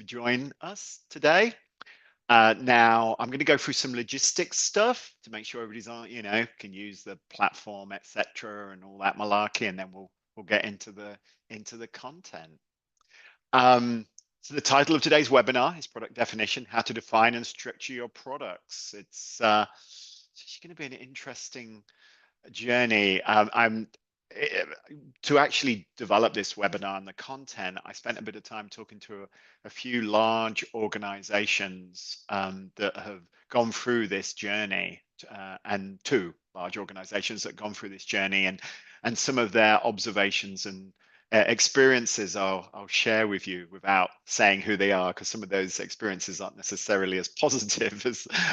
join us today. Now, I'm going to go through some logistics stuff to make sure everybody's on, can use the platform, etc., and all that malarkey, and then we'll get into the content. So the title of today's webinar is Product Definition: How to Define and Structure Your Products. It's going to be an interesting journey. To actually develop this webinar and the content, I spent a bit of time talking to a few large organizations that have gone through this journey, and two large organizations that have gone through this journey, and some of their observations and experiences I'll share with you without saying who they are, because some of those experiences aren't necessarily as positive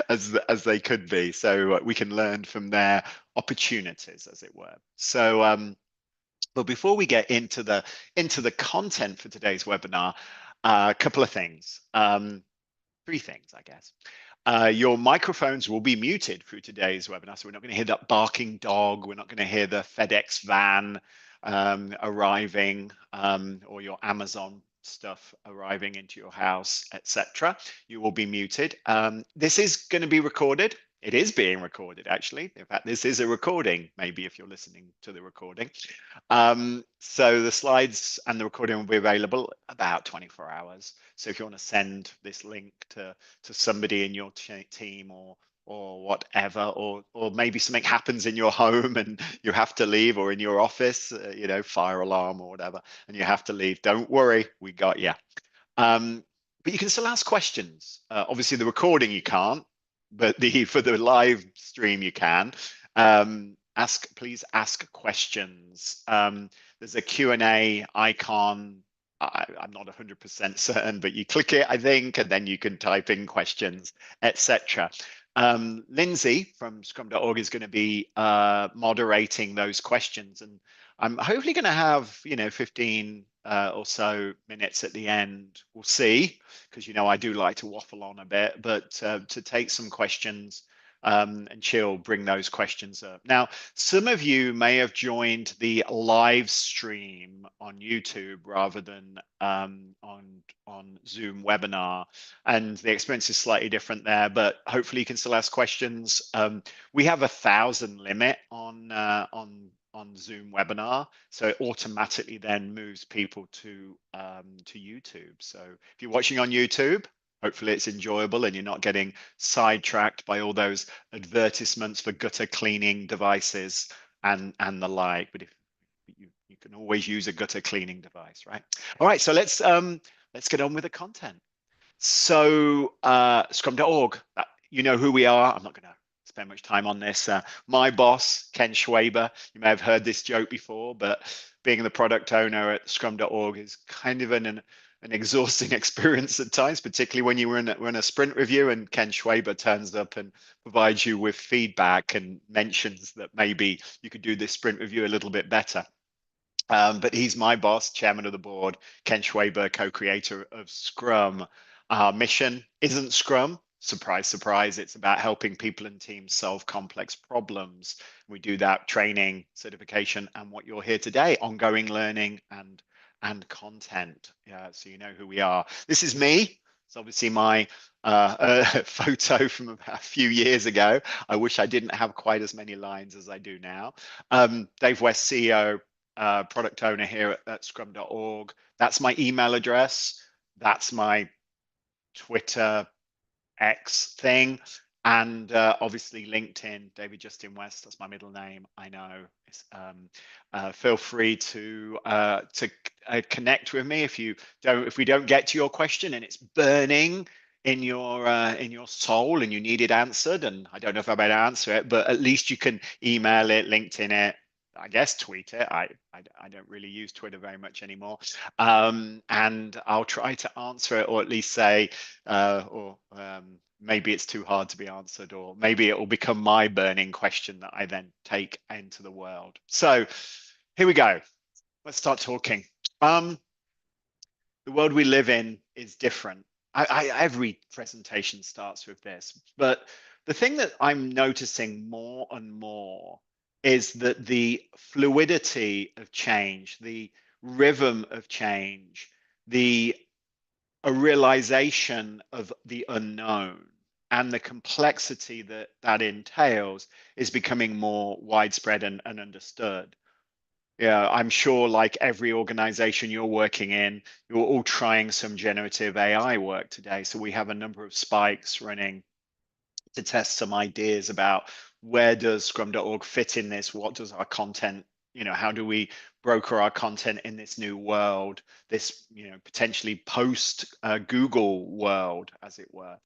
as they could be. So we can learn from their opportunities, as it were. So, but before we get into the content for today's webinar, a couple of things, three things, I guess. Your microphones will be muted through today's webinar, so we're not going to hear that barking dog. We're not going to hear the FedEx van arriving, or your Amazon stuff arriving into your house, etc. You will be muted. This is going to be recorded. It is being recorded, actually. In fact, this is a recording, maybe if you're listening to the recording. So the slides and the recording will be available about 24 hours. So if you want to send this link to somebody in your team or whatever, or maybe something happens in your home and you have to leave, or in your office, fire alarm or whatever, and you have to leave, don't worry, we got you. But you can still ask questions. Obviously, the recording you can't, but for the live stream you can. Please ask questions. There's a Q&A icon. I'm not 100% certain, but you click it, I think, and then you can type in questions, etc. Lindsay from Scrum.org is going to be moderating those questions, and I'm hopefully going to have 15 or so minutes at the end. We'll see, because I do like to waffle on a bit, but to take some questions, and she'll bring those questions up. Now, some of you may have joined the live stream on YouTube rather than on Zoom webinar, and the experience is slightly different there, but hopefully you can still ask questions. We have 1,000 limit on Zoom webinar, so it automatically then moves people to YouTube. So if you're watching on YouTube, hopefully it's enjoyable and you're not getting sidetracked by all those advertisements for gutter cleaning devices and the like. But if you can always use a gutter cleaning device, right? All right, so let's get on with the content. So Scrum.org, you know who we are. I'm not going to spend much time on this. My boss, Ken Schwaber, you may have heard this joke before, but being the product owner at Scrum.org is kind of an exhausting experience at times, particularly when you were in a sprint review and Ken Schwaber turns up and provides you with feedback and mentions that maybe you could do this sprint review a little bit better. But he's my boss, chairman of the board, Ken Schwaber, co-creator of Scrum. Our mission isn't Scrum. Surprise, surprise. It's about helping people and teams solve complex problems. We do that training, certification, and what you're here today, ongoing learning and content. So you know who we are. This is me. It's obviously my photo from about a few years ago. I wish I didn't have quite as many lines as I do now. Dave West, CEO, product owner here at Scrum.org. That's my email address. That's my Twitter X thing. And obviously LinkedIn, David Justin West, that's my middle name. I know. Feel free to connect with me if we don't get to your question and it's burning in your soul and you need it answered. And I don't know if I'm able to answer it, but at least you can email it, LinkedIn it, I guess tweet it. I don't really use Twitter very much anymore. And I'll try to answer it, or at least say, maybe it's too hard to be answered, or maybe it will become my burning question that I then take into the world. So here we go. Let's start talking. The world we live in is different. Every presentation starts with this, but the thing that I'm noticing more and more is that the fluidity of change, the rhythm of change, the a realization of the unknown and the complexity that that entails is becoming more widespread and understood. Yeah, I'm sure like every organization you're working in, you're all trying some generative AI work today. So we have a number of spikes running to test some ideas about where does Scrum.org fit in this? What does our content, how do we broker our content in this new world, this, potentially post Google world, as it were.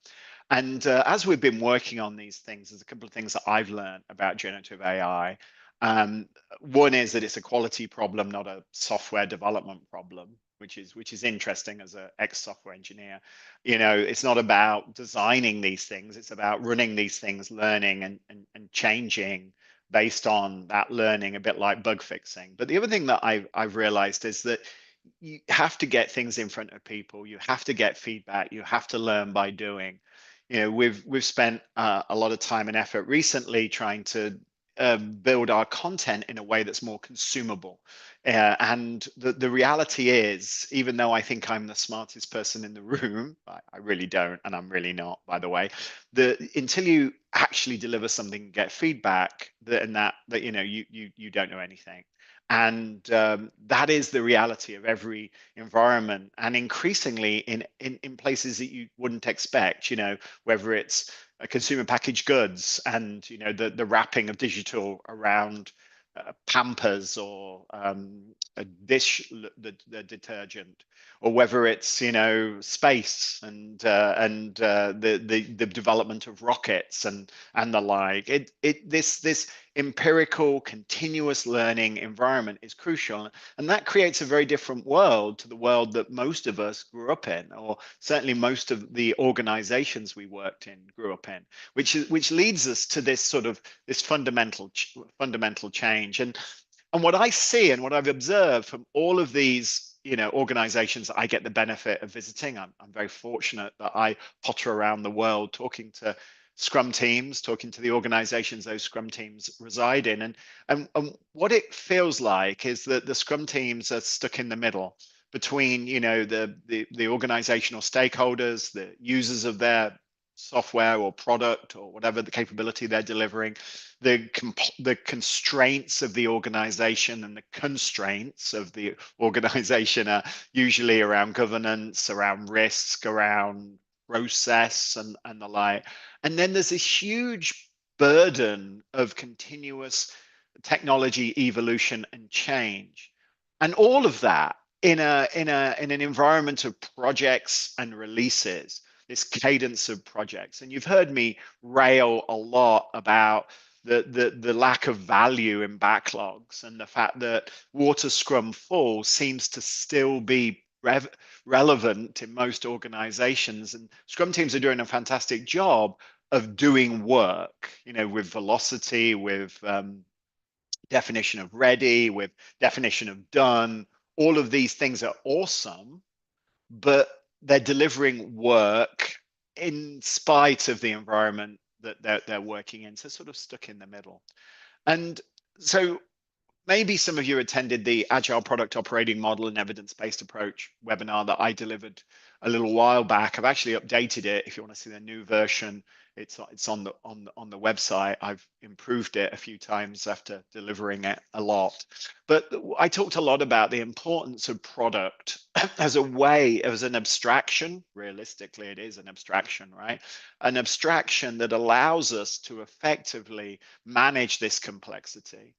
And as we've been working on these things, there's a couple of things that I've learned about generative AI. Um, One is that it's a quality problem, not a software development problem, which is interesting as an ex-software engineer. It's not about designing these things; it's about running these things, learning and changing based on that learning, a bit like bug fixing. But the other thing that I've realized is that you have to get things in front of people. You have to get feedback. You have to learn by doing. We've spent a lot of time and effort recently trying to build our content in a way that's more consumable. And the reality is, even though I think I'm the smartest person in the room, I really don't, and I'm really not, by the way. Until you actually deliver something and get feedback, that you don't know anything. And that is the reality of every environment, and increasingly in places that you wouldn't expect. Whether it's consumer packaged goods and the wrapping of digital around Pampers or a dish, the detergent, or whether it's space and the development of rockets and the like. This empirical, continuous learning environment is crucial, and that creates a very different world to the world that most of us grew up in, or certainly most of the organizations we worked in grew up in, which leads us to this sort of this fundamental change. And what I see and what I've observed from all of these organizations that I get the benefit of visiting, I'm very fortunate that I potter around the world talking to Scrum teams, talking to the organizations those Scrum teams reside in. And what it feels like is that the Scrum teams are stuck in the middle between the organizational stakeholders, the users of their software or product or whatever the capability they're delivering, the constraints of the organization and the constraints of the organization are usually around governance, around risk, around process and the like. And then there's this huge burden of continuous technology evolution and change. And all of that in an environment of projects and releases, this cadence of projects. And you've heard me rail a lot about the lack of value in backlogs and the fact that water scrum full seems to still be relevant in most organizations, and scrum teams are doing a fantastic job of doing work with velocity, with definition of ready, with definition of done. All of these things are awesome, but they're delivering work in spite of the environment that they're working in, so sort of stuck in the middle. And so maybe some of you attended the Agile Product Operating Model and Evidence-Based Approach webinar that I delivered a little while back. I've actually updated it. If you want to see the new version, it's on the website. I've improved it a few times after delivering it a lot. But I talked a lot about the importance of product as a way, as an abstraction. Realistically, it is an abstraction, right? An abstraction that allows us to effectively manage this complexity.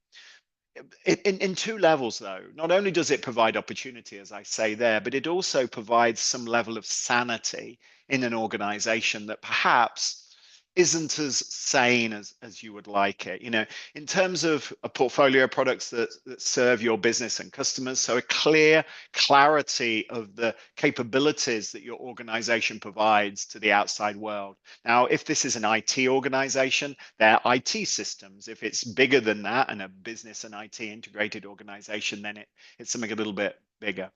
In two levels, though. Not only does it provide opportunity, as I say there, but it also provides some level of sanity in an organization that perhaps isn't as sane as you would like it. In terms of a portfolio of products that serve your business and customers, so a clear clarity of the capabilities that your organization provides to the outside world. Now, if this is an IT organization, their IT systems. If it's bigger than that and a business and IT integrated organization, then it's something a little bit bigger.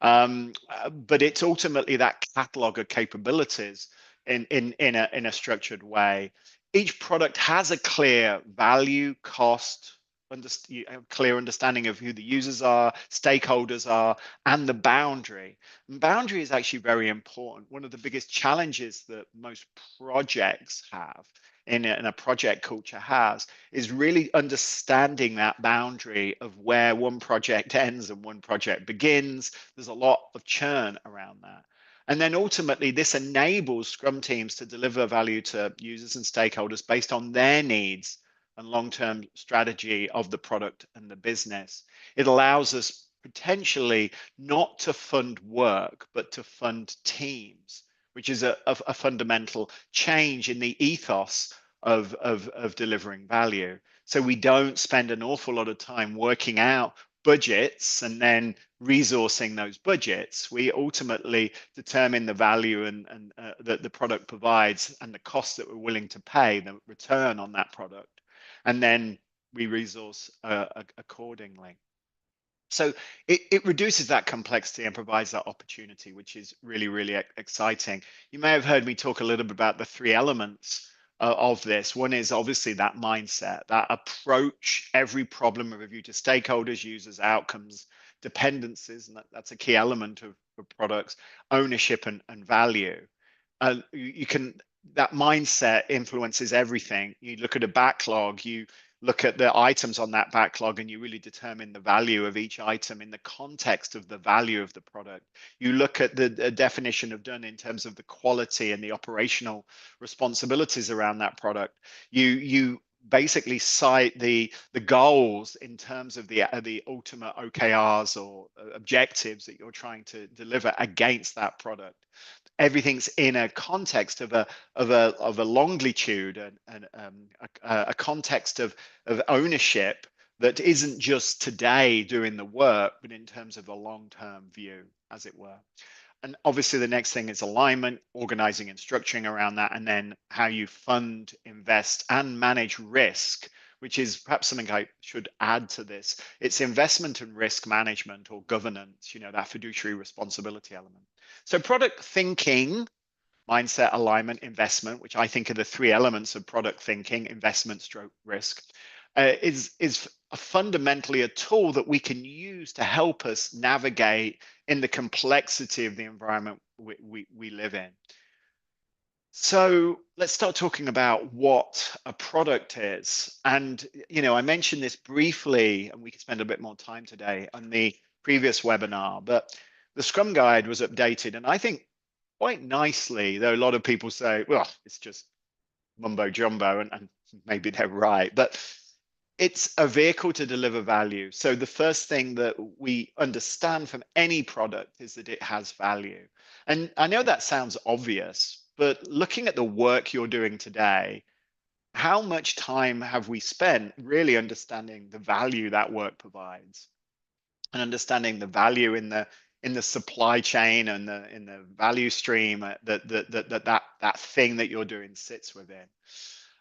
But it's ultimately that catalog of capabilities in a structured way. Each product has a clear value, cost, a clear understanding of who the users are, stakeholders are, and the boundary. And boundary is actually very important. One of the biggest challenges that most projects have in a project culture has is really understanding that boundary of where one project ends and one project begins. There's a lot of churn around that. And then ultimately, this enables Scrum teams to deliver value to users and stakeholders based on their needs and long-term strategy of the product and the business. It allows us potentially not to fund work, but to fund teams, which is a fundamental change in the ethos of delivering value. So we don't spend an awful lot of time working out budgets and then resourcing those budgets. We ultimately determine the value and that the product provides and the cost that we're willing to pay, the return on that product, and then we resource accordingly. So it reduces that complexity and provides that opportunity, which is really, really exciting. You may have heard me talk a little bit about the three elements of this. One is obviously that mindset, that approach every problem review to stakeholders, users, outcomes, dependencies, and that's a key element of products, ownership and value. You can, that mindset influences everything. You look at a backlog, you look at the items on that backlog, and you really determine the value of each item in the context of the value of the product. You look at the definition of done in terms of the quality and the operational responsibilities around that product. You basically cite the goals in terms of the ultimate OKRs or objectives that you're trying to deliver against that product. Everything's in a context of a longitude and a context of ownership that isn't just today doing the work, but in terms of a long-term view, as it were. And obviously the next thing is alignment, organizing and structuring around that, and then how you fund, invest, and manage risk, which is perhaps something I should add to this. It's investment and risk management or governance, that fiduciary responsibility element. So product thinking, mindset, alignment, investment, which I think are the three elements of product thinking, investment, stroke, risk, is fundamentally a tool that we can use to help us navigate in the complexity of the environment we live in. So let's start talking about what a product is. And, I mentioned this briefly, and we could spend a bit more time today on the previous webinar, but the Scrum Guide was updated, and I think quite nicely, though a lot of people say, well, it's just mumbo jumbo, and maybe they're right, but it's a vehicle to deliver value. So the first thing that we understand from any product is that it has value. And I know that sounds obvious, but looking at the work you're doing today, how much time have we spent really understanding the value that work provides and understanding the value in the supply chain and in the value stream that thing that you're doing sits within?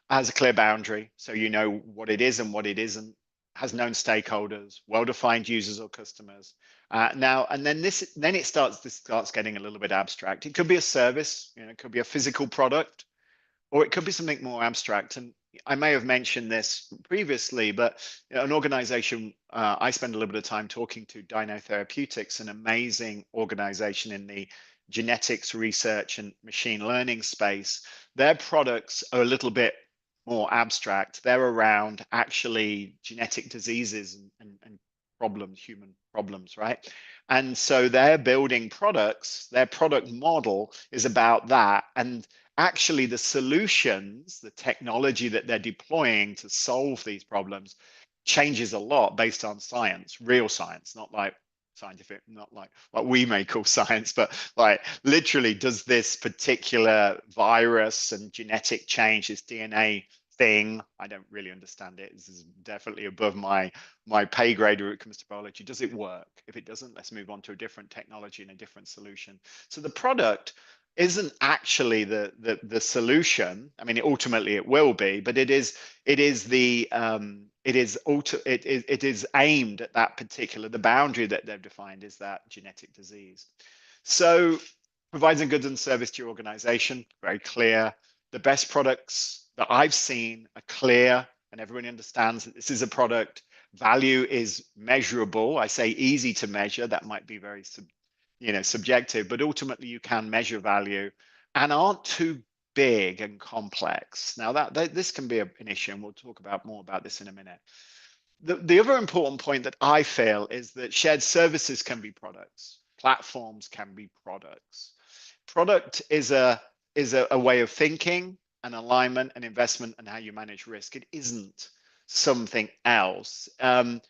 Has a clear boundary, so you know what it is and what it isn't, has known stakeholders, well-defined users or customers. Now, and then this starts getting a little bit abstract. It could be a service, it could be a physical product, or it could be something more abstract. And I may have mentioned this previously, but an organization I spend a little bit of time talking to, Dino Therapeutics, an amazing organization in the genetics research and machine learning space. Their products are a little bit more abstract. They're around actually genetic diseases and problems, human problems, right? And so they're building products. Their product model is about that. And actually the solutions, the technology that they're deploying to solve these problems changes a lot based on science, real science, not like scientific, not like what we may call science, but like literally, does this particular virus and genetic change, this DNA thing, I don't really understand it. This is definitely above my pay grade when it comes to biology. Does it work? If it doesn't, let's move on to a different technology and a different solution. So the product isn't actually the solution. I mean, ultimately it will be, but it is aimed at that particular, the boundary that they've defined is that genetic disease. So providing goods and service to your organization, very clear. The best products that I've seen are clear and everyone understands that this is a product Value is measurable. I say easy to measure. That might be very subjective, but ultimately you can measure value and aren't too big and complex. Now this can be an issue, and we'll talk about more about this in a minute. The other important point that I feel is that shared services can be products. Platforms can be products. Product is a way of thinking, an alignment, an investment, and how you manage risk. It isn't something else. And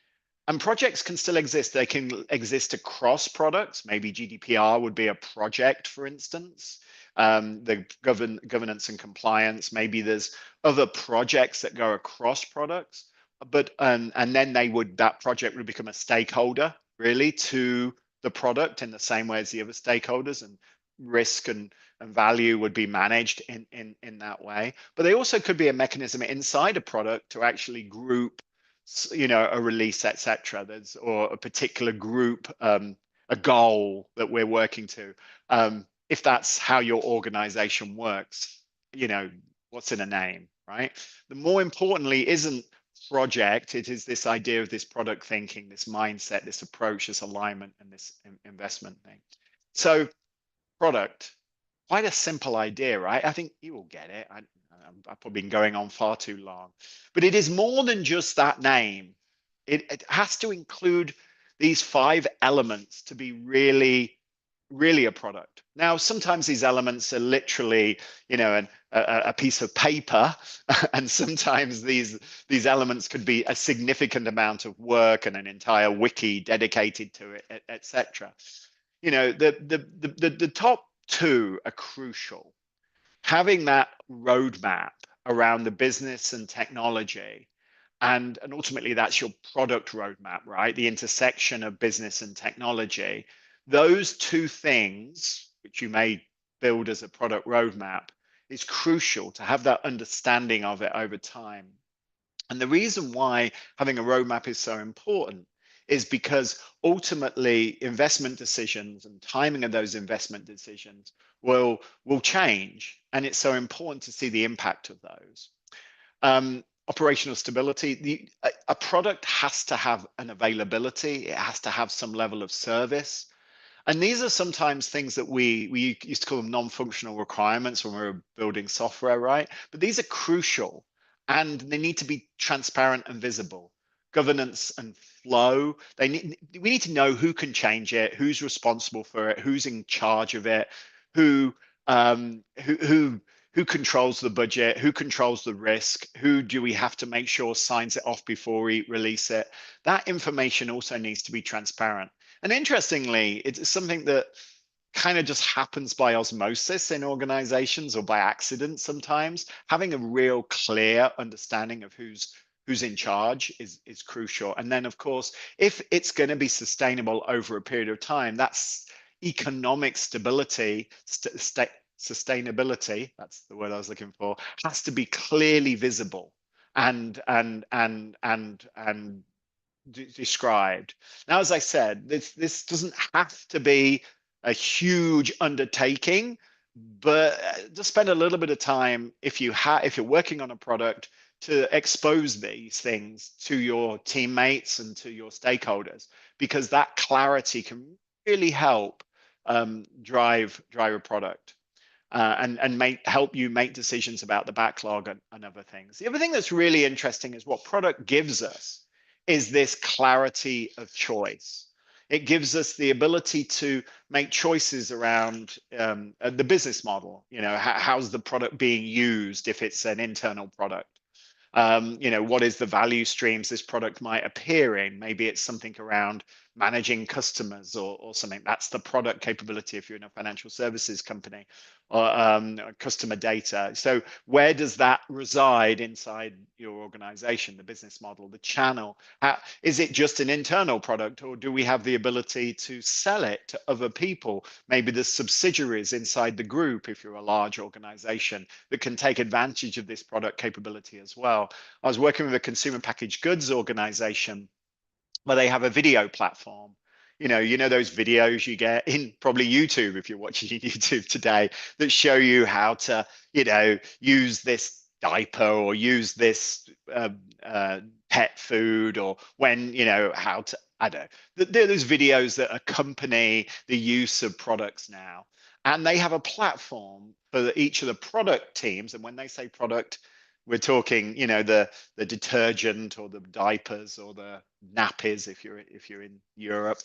projects can still exist. They can exist across products. Maybe GDPR would be a project, for instance. The governance and compliance. Maybe there's other projects that go across products, but and then that project would become a stakeholder really to the product in the same way as the other stakeholders, and risk and value would be managed in that way. But they also could be a mechanism inside a product to actually group, a release, etc. Or a particular group, a goal that we're working to. If that's how your organization works, what's in a name, right? The more importantly isn't project, it is this idea of this product thinking, this mindset, this approach, this alignment, and this investment thing. So product, quite a simple idea, right? I think you will get it. I've probably been going on far too long, but it is more than just that name. It has to include these 5 elements to be really, really a product. Now, sometimes these elements are literally, a piece of paper, and sometimes these elements could be a significant amount of work and an entire wiki dedicated to it, etc. The top 2 are crucial. Having that roadmap around the business and technology, and ultimately that's your product roadmap, right? The intersection of business and technology. Those 2 things, which you may build as a product roadmap, is crucial to have that understanding of it over time. And the reason why having a roadmap is so important is because ultimately investment decisions and timing of those investment decisions will change. And it's so important to see the impact of those. Operational stability. A product has to have an availability. It has to have some level of service. And these are sometimes things that we used to call them non-functional requirements when we were building software, right? But these are crucial, and they need to be transparent and visible. Governance and flow. We need to know who can change it, who's responsible for it, who's in charge of it, who controls the budget, who controls the risk, who do we have to make sure signs it off before we release it. That information also needs to be transparent. And interestingly, it's something that kind of just happens by osmosis in organizations or by accident sometimes. Having a real clear understanding of who's in charge is crucial. And then, of course, if it's going to be sustainable over a period of time, that's economic stability, sustainability, that's the word I was looking for, has to be clearly visible and described. Now, as I said, this doesn't have to be a huge undertaking, but just spend a little bit of time if you're working on a product to expose these things to your teammates and to your stakeholders, because that clarity can really help drive a product. And help you make decisions about the backlog and other things. The other thing that's really interesting is what product gives us is this clarity of choice. It gives us the ability to make choices around the business model. How's the product being used if it's an internal product? What is the value streams this product might appear in? Maybe it's something around managing customers or something. That's the product capability if you're in a financial services company, or customer data. So where does that reside inside your organization, the business model, the channel? Is it just an internal product, or do we have the ability to sell it to other people? Maybe the subsidiaries inside the group, if you're a large organization, that can take advantage of this product capability as well. I was working with a consumer packaged goods organization where they have a video platform. Those videos you get in probably YouTube, if you're watching YouTube today, that show you how to, use this diaper or use this pet food, or when, how to, I don't know. There's videos that accompany the use of products now. And they have a platform for each of the product teams. And when they say product, we're talking, the detergent or the diapers or the nappies if you're in Europe.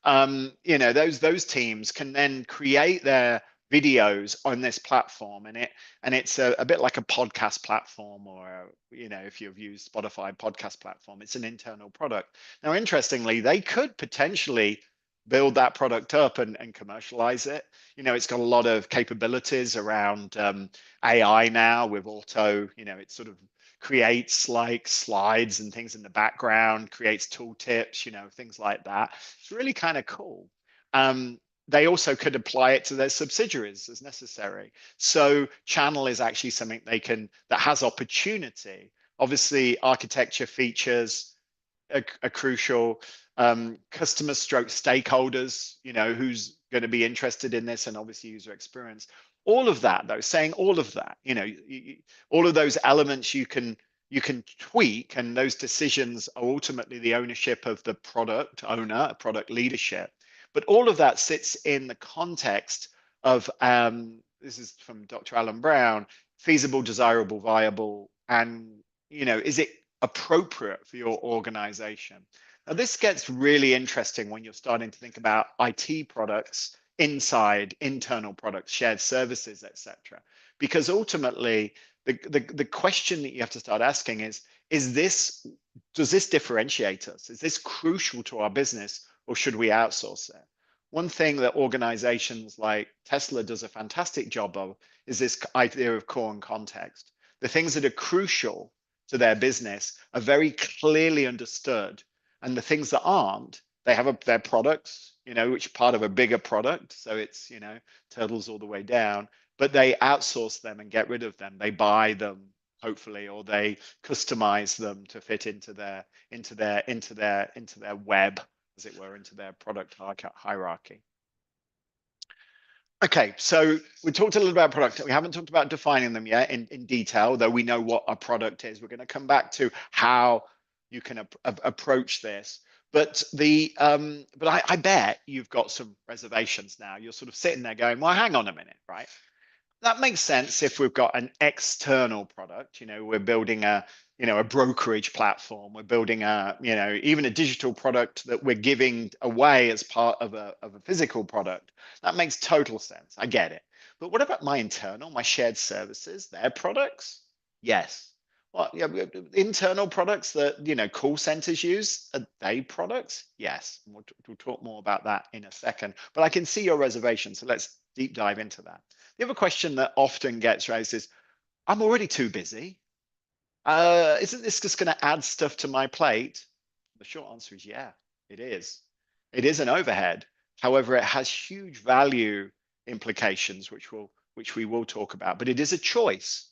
Those teams can then create their videos on this platform, and it's a bit like a podcast platform, or if you've used Spotify podcast platform, it's an internal product. Now, interestingly, they could potentially build that product up and commercialize it. It's got a lot of capabilities around AI now with auto, it sort of creates like slides and things in the background, creates tooltips, things like that. It's really kind of cool. They also could apply it to their subsidiaries as necessary. So channel is actually something that has opportunity. Obviously, architecture features are crucial. Customer stroke stakeholders, who's going to be interested in this, and obviously user experience. All of that, though, saying all of that, all of those elements you can tweak, and those decisions are ultimately the ownership of the product owner, product leadership. But all of that sits in the context of, this is from Dr. Alan Brown, feasible, desirable, viable, and is it appropriate for your organization? Now, this gets really interesting when you're starting to think about IT products inside internal products, shared services, etc. Because ultimately, the question that you have to start asking is does this differentiate us? Is this crucial to our business, or should we outsource it? One thing that organizations like Tesla does a fantastic job of is this idea of core and context. The things that are crucial to their business are very clearly understood, and the things that aren't, they have their products, which are part of a bigger product. So it's, turtles all the way down, but they outsource them and get rid of them. They buy them, hopefully, or they customize them to fit into their web, as it were, into their product hierarchy. Okay, so we talked a little about product. We haven't talked about defining them yet in detail, though we know what a product is. We're going to come back to how you can approach this. But I bet you've got some reservations now. You're sort of sitting there going, well, hang on a minute, right? That makes sense if we've got an external product. We're building a brokerage platform. We're building even a digital product that we're giving away as part of a physical product. That makes total sense. I get it. But what about my internal, my shared services, their products? Yes. Well, internal products that call centers use, are they products? Yes. We'll talk more about that in a second. But I can see your reservation, so let's deep dive into that. The other question that often gets raised is, I'm already too busy. Isn't this just going to add stuff to my plate? The short answer is yeah, it is. It is an overhead. However, it has huge value implications, which we will talk about. But it is a choice.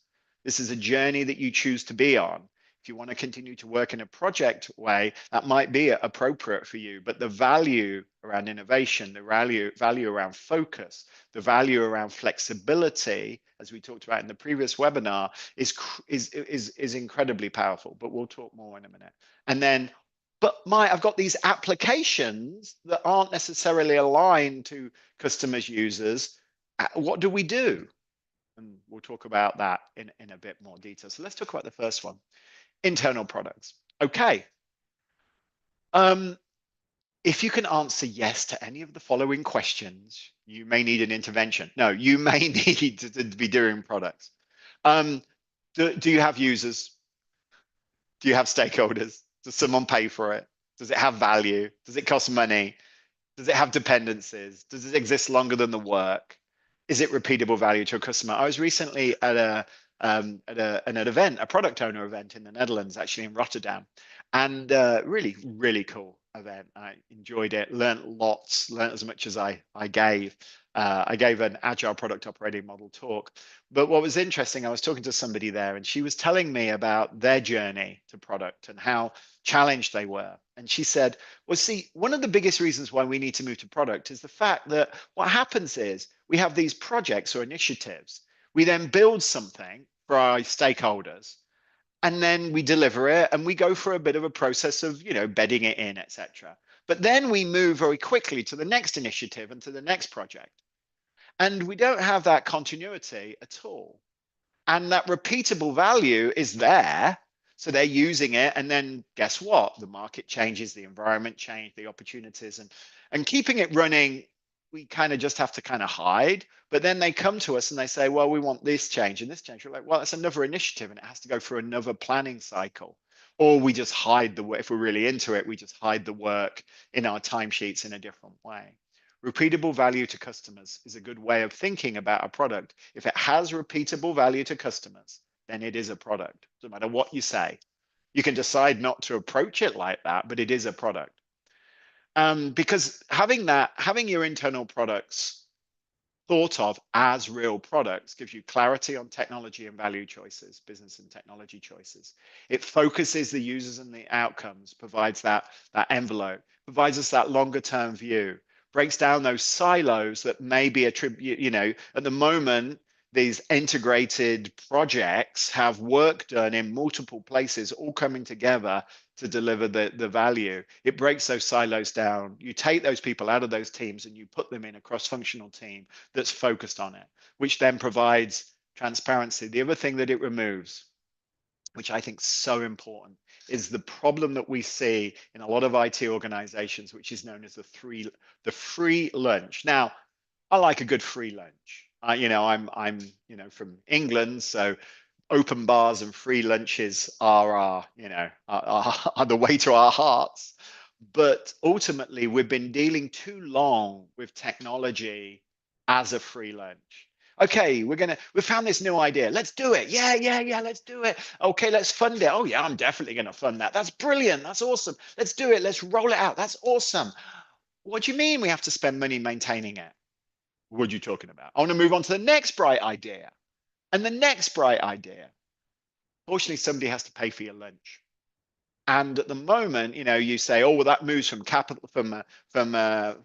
This is a journey that you choose to be on. If you want to continue to work in a project way, that might be appropriate for you. But the value around innovation, the value around focus, the value around flexibility, as we talked about in the previous webinar, is incredibly powerful. But we'll talk more in a minute. And then, I've got these applications that aren't necessarily aligned to customers, users. What do we do? And we'll talk about that in a bit more detail. So let's talk about the first one. Internal products. Okay. If you can answer yes to any of the following questions, you may need an intervention. No, you may need to be doing products. Do you have users? Do you have stakeholders? Does someone pay for it? Does it have value? Does it cost money? Does it have dependencies? Does it exist longer than the work? Is it repeatable value to a customer? I was recently at an event, a product owner event in the Netherlands, actually in Rotterdam, and really, really cool event. I enjoyed it, learned lots, learned as much as I gave. I gave an Agile Product Operating Model talk. But what was interesting, I was talking to somebody there, and she was telling me about their journey to product and how challenged they were. And she said, well, see, one of the biggest reasons why we need to move to product is the fact that what happens is we have these projects or initiatives. We then build something for our stakeholders, and then we deliver it, and we go through a bit of a process of, bedding it in, etc. But then we move very quickly to the next initiative and to the next project. And we don't have that continuity at all. And that repeatable value is there. So they're using it. And then guess what? The market changes, the environment changes, the opportunities, and keeping it running, we kind of just have to kind of hide. But then they come to us and they say, well, we want this change and this change. We're like, well, it's another initiative and it has to go through another planning cycle. Or we just hide the work. If we're really into it, we just hide the work in our timesheets in a different way. Repeatable value to customers is a good way of thinking about a product. If it has repeatable value to customers, then it is a product. No matter what you say, you can decide not to approach it like that, but it is a product. Because having your internal products thought of as real products gives you clarity on technology and value choices, business and technology choices. It focuses the users and the outcomes, provides that envelope, provides us that longer term view, breaks down those silos that may be attributed, at the moment, these integrated projects have work done in multiple places, all coming together to deliver the value. It breaks those silos down. You take those people out of those teams and you put them in a cross-functional team that's focused on it, which then provides transparency. The other thing that it removes, which I think is so important, is the problem that we see in a lot of IT organizations, which is known as the free lunch. Now, I like a good free lunch. I'm from England, so open bars and free lunches are are the way to our hearts. But ultimately, we've been dealing too long with technology as a free lunch. Okay, we found this new idea. Let's do it. Yeah, let's do it. Okay, let's fund it. Oh yeah, I'm definitely going to fund that. That's brilliant. That's awesome. Let's do it. Let's roll it out. That's awesome. What do you mean we have to spend money maintaining it? What are you talking about? I want to move on to the next bright idea and the next bright idea. Fortunately, somebody has to pay for your lunch. And at the moment, you say, oh, well, that moves from capital from an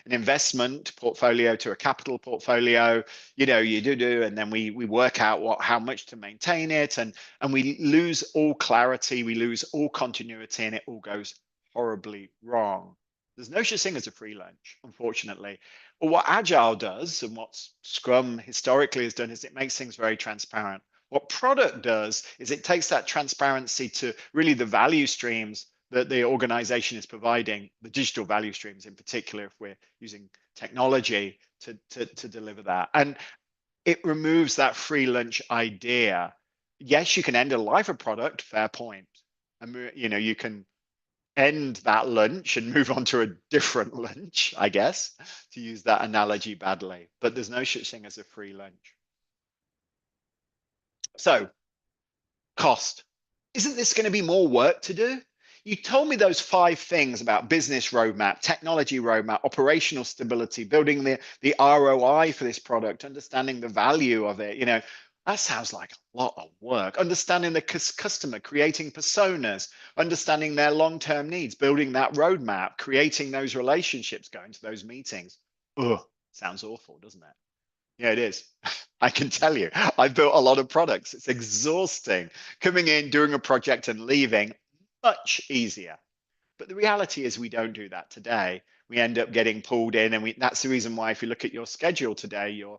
investment portfolio to a capital portfolio. You do, and then we work out how much to maintain it, and we lose all clarity, we lose all continuity, and it all goes horribly wrong. There's no such thing as a free lunch, unfortunately. But what Agile does, and what Scrum historically has done, is it makes things very transparent. What product does is it takes that transparency to really the value streams that the organization is providing, the digital value streams in particular, if we're using technology to deliver that. And it removes that free lunch idea. Yes, you can end a life of product, fair point. And you can end that lunch and move on to a different lunch, I guess, to use that analogy badly. But there's no such thing as a free lunch. So, cost. Isn't this going to be more work to do? You told me those 5 things about business roadmap, technology roadmap, operational stability, building the ROI for this product, understanding the value of it. That sounds like a lot of work. Understanding the customer, creating personas, understanding their long-term needs, building that roadmap, creating those relationships, going to those meetings. Ugh, sounds awful, doesn't it? Yeah, it is. I can tell you, I've built a lot of products. It's exhausting. Coming in, doing a project and leaving, much easier. But the reality is we don't do that today. We end up getting pulled in, and that's the reason why if you look at your schedule today, your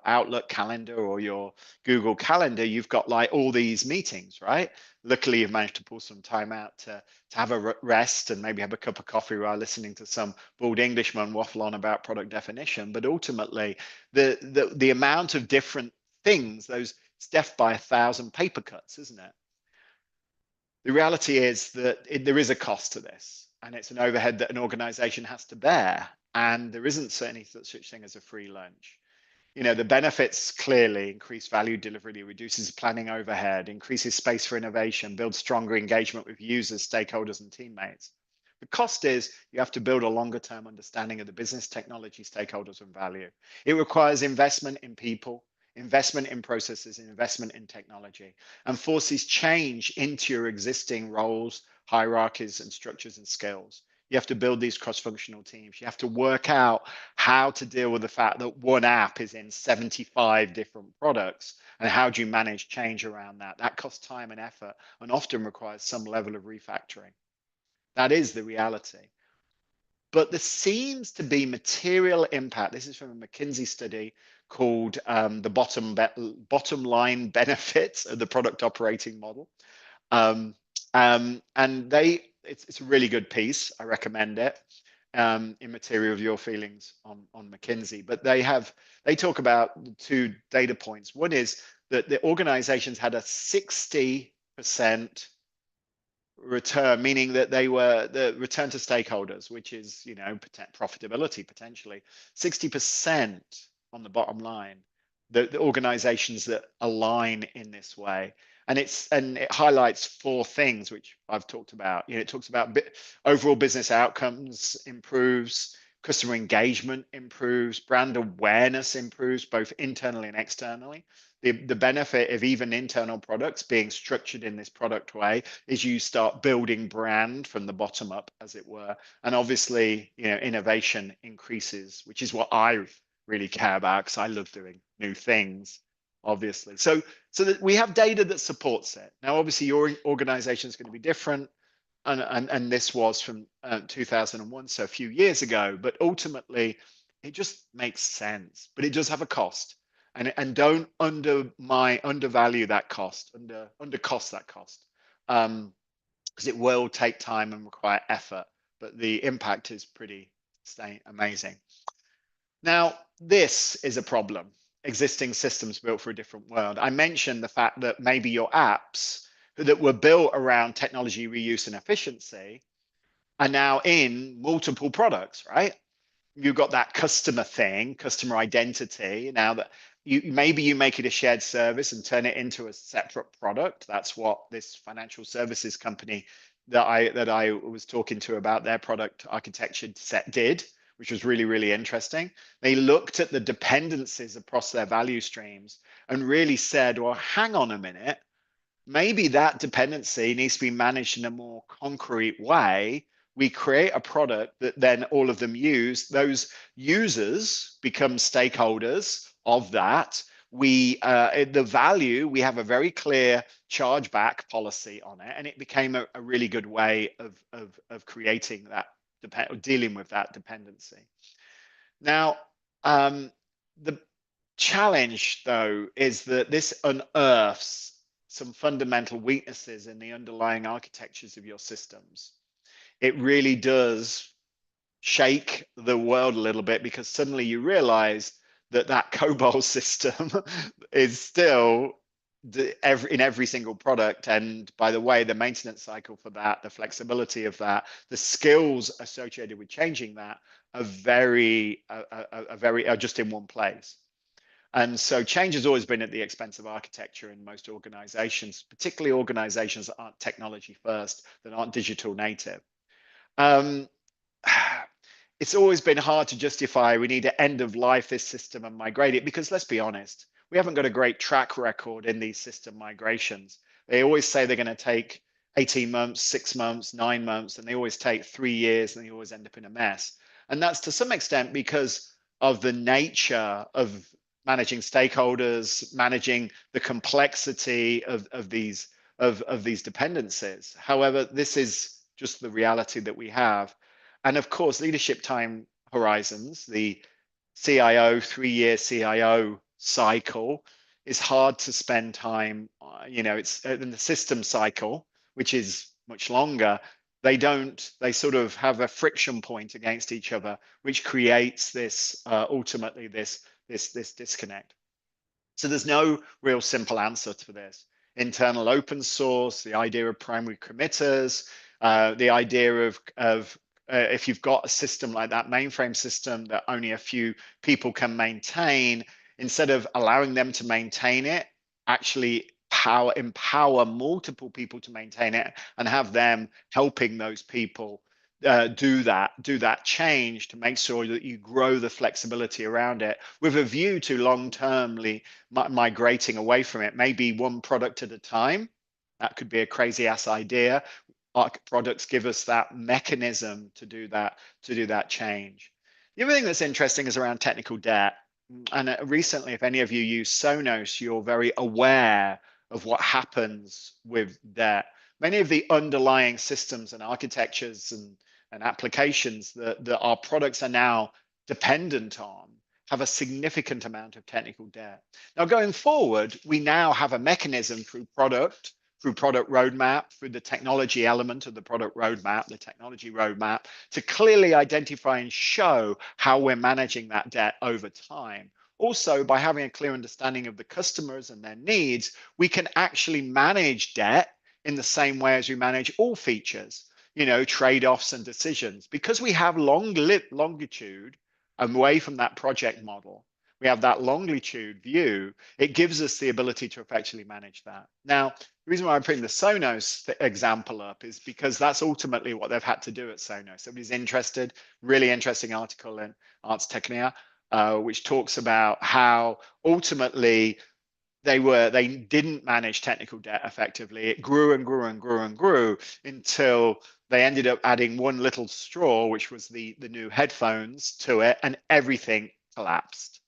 Outlook calendar or your Google calendar, you've got like all these meetings, right? Luckily, you've managed to pull some time out to have a rest and maybe have a cup of coffee while listening to some bald Englishman waffle on about product definition. But ultimately, the amount of different things, it's death by 1,000 paper cuts, isn't it? The reality is that there is a cost to this, and it's an overhead that an organization has to bear. And there isn't certainly such thing as a free lunch. The benefits clearly increase value delivery, reduces planning overhead, increases space for innovation, builds stronger engagement with users, stakeholders, and teammates. The cost is you have to build a longer term understanding of the business, technology, stakeholders, and value. It requires investment in people, investment in processes, and investment in technology, and forces change into your existing roles, hierarchies, and structures and skills. You have to build these cross-functional teams. You have to work out how to deal with the fact that one app is in 75 different products, and how do you manage change around that? That costs time and effort and often requires some level of refactoring. That is the reality. But there seems to be material impact. This is from a McKinsey study called the bottom line benefits of the product operating model. And it's a really good piece. I recommend it. Immaterial of your feelings on McKinsey, but they talk about two data points. One is that the organizations had a 60% return, meaning that they were the return to stakeholders, which is, profitability potentially 60% on the bottom line. The organizations that align in this way, and it highlights four things which I've talked about. It talks about overall business outcomes improves, customer engagement improves, brand awareness improves both internally and externally. The benefit of even internal products being structured in this product way is you start building brand from the bottom up, as it were. And obviously, innovation increases, which is what I really care about, because I love doing new things, obviously. So that we have data that supports it. Now, obviously, your organization is going to be different. And this was from 2001, so a few years ago. But ultimately, it just makes sense. But it does have a cost. And don't undervalue that cost, undercost that cost, because it will take time and require effort, but the impact is pretty amazing. Now, this is a problem. Existing systems built for a different world. I mentioned the fact that maybe your apps that were built around technology reuse and efficiency are now in multiple products, right? You've got that customer thing, customer identity. Now that maybe you make it a shared service and turn it into a separate product. That's what this financial services company that I was talking to about their product architecture set did, which was really, really interesting. They looked at the dependencies across their value streams and really said, well, hang on a minute, maybe that dependency needs to be managed in a more concrete way. We create a product that then all of them use. Those users become stakeholders of that. The value, we have a very clear chargeback policy on it, and it became a really good way of creating that, dealing with that dependency. Now, the challenge, though, is that this unearths some fundamental weaknesses in the underlying architectures of your systems. It really does shake the world a little bit, because suddenly you realize that COBOL system is still in every single product. And by the way, the maintenance cycle for that, the flexibility of that, the skills associated with changing that are just in one place. And so change has always been at the expense of architecture in most organizations, particularly organizations that aren't technology first, that aren't digital native. It's always been hard to justify we need to end of life this system and migrate it, because let's be honest, we haven't got a great track record in these system migrations. They always say they're going to take 18 months, 6 months, 9 months, and they always take 3 years, and they always end up in a mess. And that's to some extent because of the nature of managing stakeholders, managing the complexity of these dependencies. However, this is just the reality that we have. And of course, leadership time horizons, the CIO, 3-year CIO cycle, is hard to spend time, it's in the system cycle, which is much longer. They sort of have a friction point against each other, which creates this, ultimately this disconnect. So there's no real simple answer to this. Internal open source, the idea of primary committers, the idea of if you've got a system like that mainframe system that only a few people can maintain, instead of allowing them to maintain it, actually empower multiple people to maintain it and have them helping those people do that change to make sure that you grow the flexibility around it with a view to long-termly migrating away from it, maybe one product at a time. That could be a crazy ass idea. products give us that mechanism to do that change. The other thing that's interesting is around technical debt. And recently, if any of you use Sonos, you're very aware of what happens with debt. Many of the underlying systems and architectures and applications that our products are now dependent on have a significant amount of technical debt. Now, going forward, we now have a mechanism through product roadmap, through the technology element of the product roadmap, the technology roadmap, to clearly identify and show how we're managing that debt over time. Also, by having a clear understanding of the customers and their needs, we can actually manage debt in the same way as we manage all features, trade-offs and decisions. Because we have longitude away from that project model, we have that longitude view, it gives us the ability to effectively manage that. Now, the reason why I'm putting the Sonos example up is because that's ultimately what they've had to do at Sonos. Somebody's interested, really interesting article in Arts Technica, which talks about how ultimately they didn't manage technical debt effectively. It grew and grew and grew and grew until they ended up adding one little straw, which was the new headphones to it, and everything collapsed.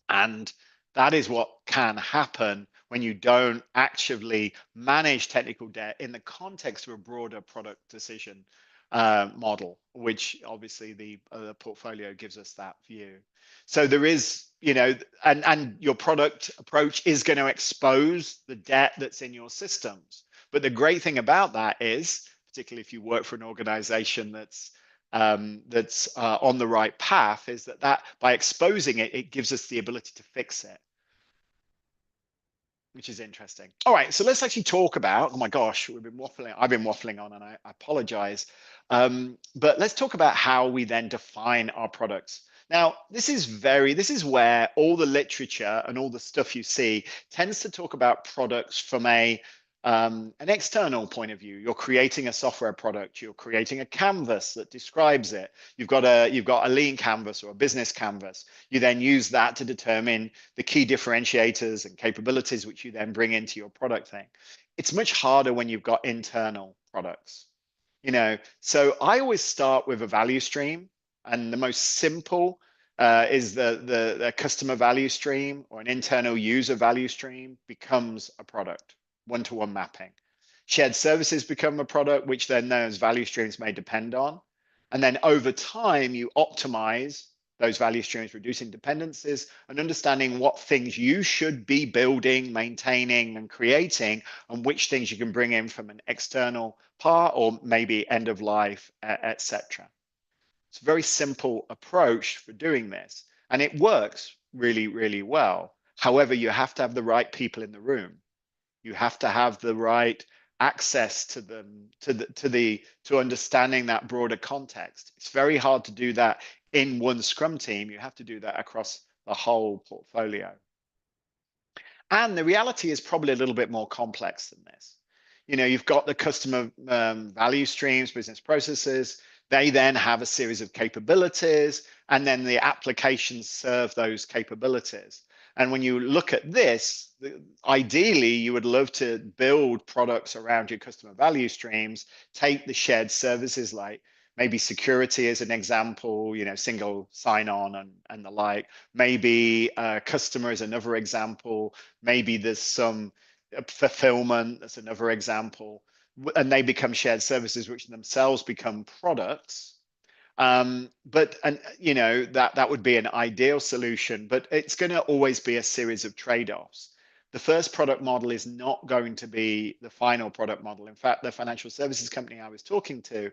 And that is what can happen when you don't actively manage technical debt in the context of a broader product decision model, which obviously the portfolio gives us that view. So there is, and your product approach is going to expose the debt that's in your systems. But the great thing about that is, particularly if you work for an organization that's on the right path, is that by exposing it, it gives us the ability to fix it, which is interesting. All right, so let's actually talk about, oh my gosh, I've been waffling on, and I apologize. But let's talk about how we then define our products. Now, this is where all the literature and all the stuff you see tends to talk about products from an external point of view. You're creating a software product, you're creating a canvas that describes it. You've got a lean canvas or a business canvas. You then use that to determine the key differentiators and capabilities which you then bring into your product thing. It's much harder when you've got internal products. So I always start with a value stream, and the most simple is the customer value stream, or an internal user value stream becomes a product. One-to-one mapping. Shared services become a product, which then those value streams may depend on. And then over time, you optimize those value streams, reducing dependencies and understanding what things you should be building, maintaining, and creating, and which things you can bring in from an external part or maybe end of life, etc. It's a very simple approach for doing this, and it works really, really well. However, you have to have the right people in the room. You have to have the right access to them, to understanding that broader context. It's very hard to do that in one Scrum team. You have to do that across the whole portfolio. And the reality is probably a little bit more complex than this. You've got the customer value streams, business processes. They then have a series of capabilities, and then the applications serve those capabilities. And when you look at this, ideally, you would love to build products around your customer value streams, take the shared services like maybe security as an example, single sign-on and the like. Maybe customer is another example. Maybe there's some fulfillment, that's another example. And they become shared services, which themselves become products. That would be an ideal solution, but it's going to always be a series of trade-offs. The first product model is not going to be the final product model. In fact, the financial services company I was talking to,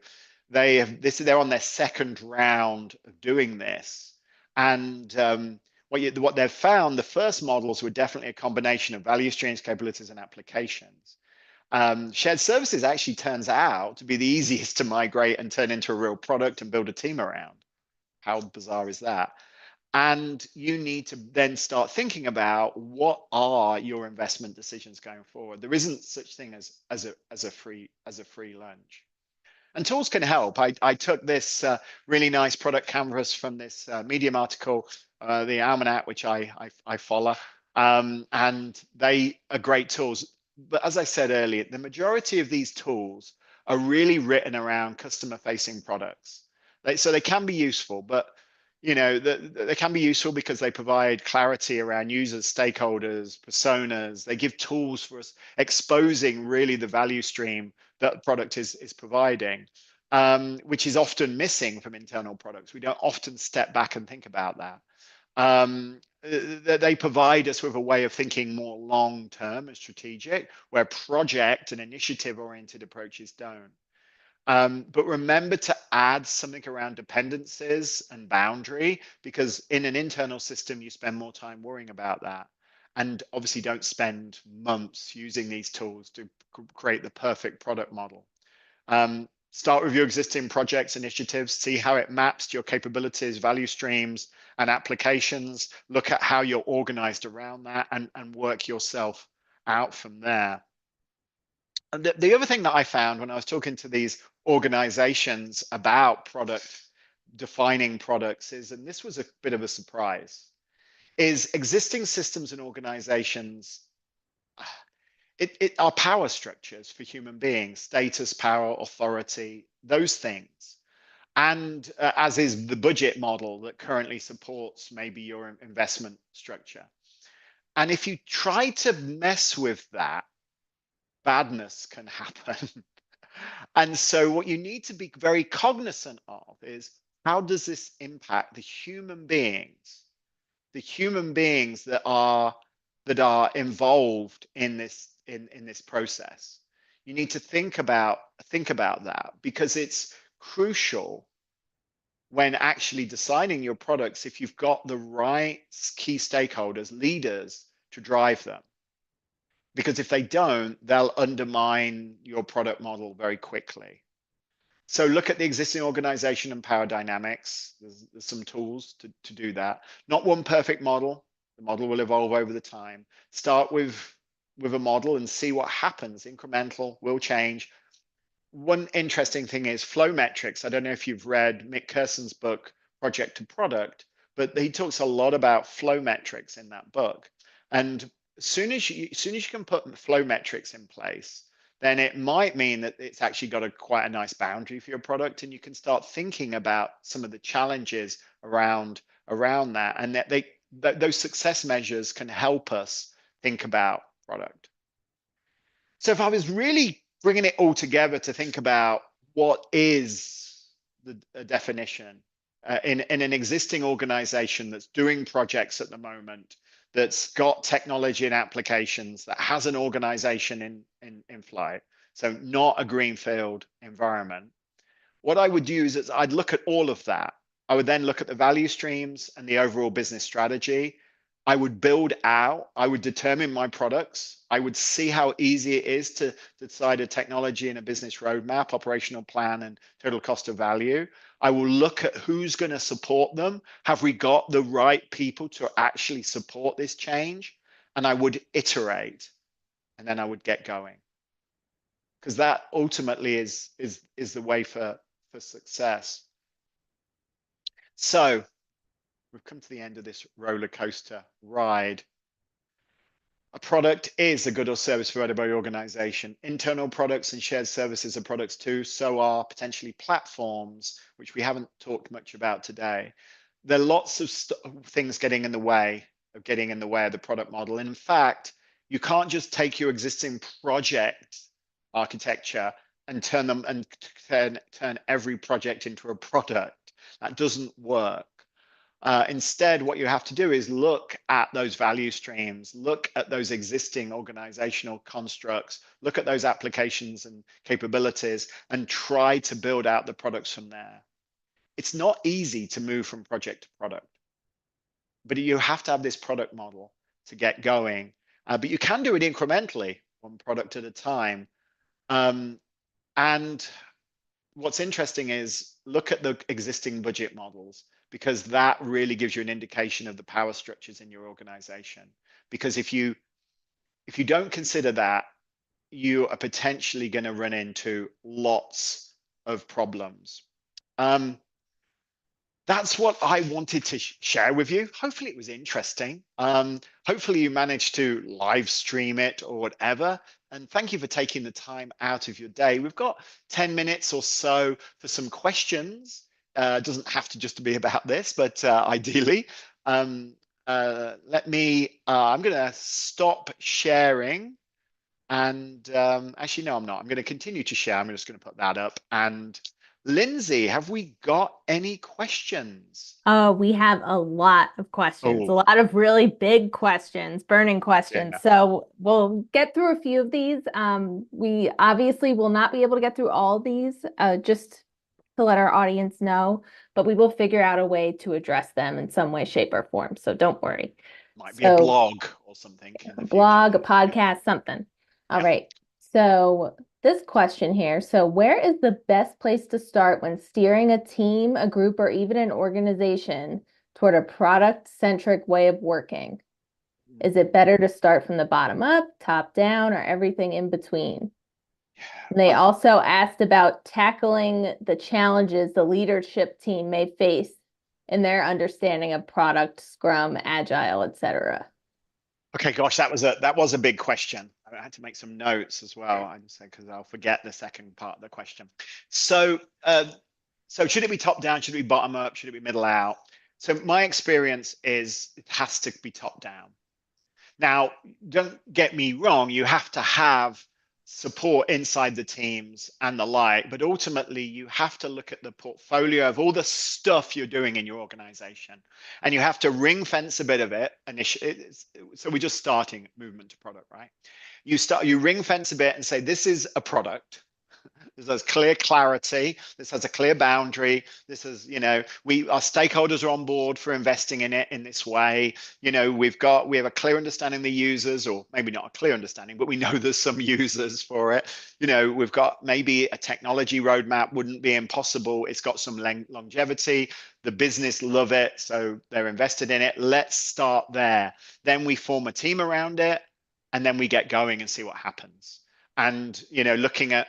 they're on their second round of doing this. And what they've found, the first models were definitely a combination of value streams, capabilities, and applications. Shared services actually turns out to be the easiest to migrate and turn into a real product and build a team around. How bizarre is that? And you need to then start thinking about what are your investment decisions going forward. There isn't such thing as a free lunch. And tools can help. I took this really nice product canvas from this Medium article, the Almanac, which I follow, and they are great tools. But as I said earlier, the majority of these tools are really written around customer-facing products. So they can be useful, but they can be useful because they provide clarity around users, stakeholders, personas. They give tools for us exposing really the value stream that the product is providing, which is often missing from internal products. We don't often step back and think about that. They provide us with a way of thinking more long-term and strategic, where project and initiative-oriented approaches don't. But remember to add something around dependencies and boundary, because in an internal system, you spend more time worrying about that. And obviously don't spend months using these tools to create the perfect product model. Start with your existing projects, initiatives, see how it maps to your capabilities, value streams, and applications. Look at how you're organized around that and work yourself out from there. And the other thing that I found when I was talking to these organizations about defining products is, and this was a bit of a surprise, is existing systems and organizations are power structures for human beings, status, power, authority, those things. And as is the budget model that currently supports maybe your investment structure. And if you try to mess with that, badness can happen. And so what you need to be very cognizant of is, how does this impact the human beings that are involved in this process? You need to think about that, because it's crucial when actually designing your products, if you've got the right key stakeholders, leaders, to drive them. Because if they don't, they'll undermine your product model very quickly. So look at the existing organization and power dynamics. There's some tools to do that. Not one perfect model. The model will evolve over the time. Start with a model and see what happens. Incremental will change. One interesting thing is flow metrics. I don't know if you've read Mick Kerson's book, Project to Product, but he talks a lot about flow metrics in that book. And as soon as you can put flow metrics in place, then it might mean that it's actually got quite a nice boundary for your product, and you can start thinking about some of the challenges around that, and that those success measures can help us think about product. So if I was really bringing it all together to think about what is the definition in an existing organization that's doing projects at the moment, that's got technology and applications, that has an organization in flight, so not a greenfield environment, what I would use is I'd look at all of that. I would then look at the value streams and the overall business strategy. I would build out, I would determine my products. I would see how easy it is to decide a technology and a business roadmap, operational plan, and total cost of value. I will look at who's going to support them. Have we got the right people to actually support this change? And I would iterate, and then I would get going. Because that ultimately is the way for success. So we've come to the end of this roller coaster ride. A product is a good or service provided by your organization. Internal products and shared services are products too. So are potentially platforms, which we haven't talked much about today. There are lots of things getting in the way of the product model. And in fact, you can't just take your existing project architecture and turn every project into a product. That doesn't work. Instead, what you have to do is look at those value streams, look at those existing organizational constructs, look at those applications and capabilities, and try to build out the products from there. It's not easy to move from project to product, but you have to have this product model to get going. But you can do it incrementally, one product at a time. And what's interesting is look at the existing budget models, because that really gives you an indication of the power structures in your organization. Because if you don't consider that, you are potentially going to run into lots of problems. that's what I wanted to share with you. Hopefully it was interesting. Hopefully you managed to live stream it or whatever. And thank you for taking the time out of your day. We've got 10 minutes or so for some questions. It doesn't have to just be about this, but ideally. Um, I'm going to stop sharing. And actually, no, I'm not. I'm going to continue to share. I'm just going to put that up. And Lindsay, have we got any questions? Oh, we have a lot of questions, a Oh, lot of really big questions, burning questions. yeah, So we'll get through a few of these. We obviously will not be able to get through all these, just to let our audience know, but we will figure out a way to address them in some way, shape, or form. So don't worry. might be a So blog or something in a the future. blog, a Yeah, podcast, something. All yeah. right. So this question here. So where is the best place to start when steering a team, a group, or even an organization toward a product-centric way of working? Is it better to start from the bottom up, top down, or everything in between? Yeah. And they also asked about tackling the challenges the leadership team may face in their understanding of product, Scrum, Agile, etc. Okay, gosh, that was a big question. I had to make some notes as well. I just said because I'll forget the second part of the question. So, so should it be top down? Should it be bottom up? Should it be middle out? So my experience is it has to be top down. Now, don't get me wrong, you have to have support inside the teams and the like, but ultimately you have to look at the portfolio of all the stuff you're doing in your organization and you have to ring fence a bit of it. So we're just starting movement to product, right? You ring fence a bit and say, this is a product. This has clear clarity. This has a clear boundary. This is, our stakeholders are on board for investing in it in this way. We have a clear understanding of the users, or maybe not a clear understanding, but we know there's some users for it. We've got maybe a technology roadmap wouldn't be impossible. It's got some longevity. The business love it, so they're invested in it. Let's start there. Then we form a team around it, and then we get going and see what happens. And looking at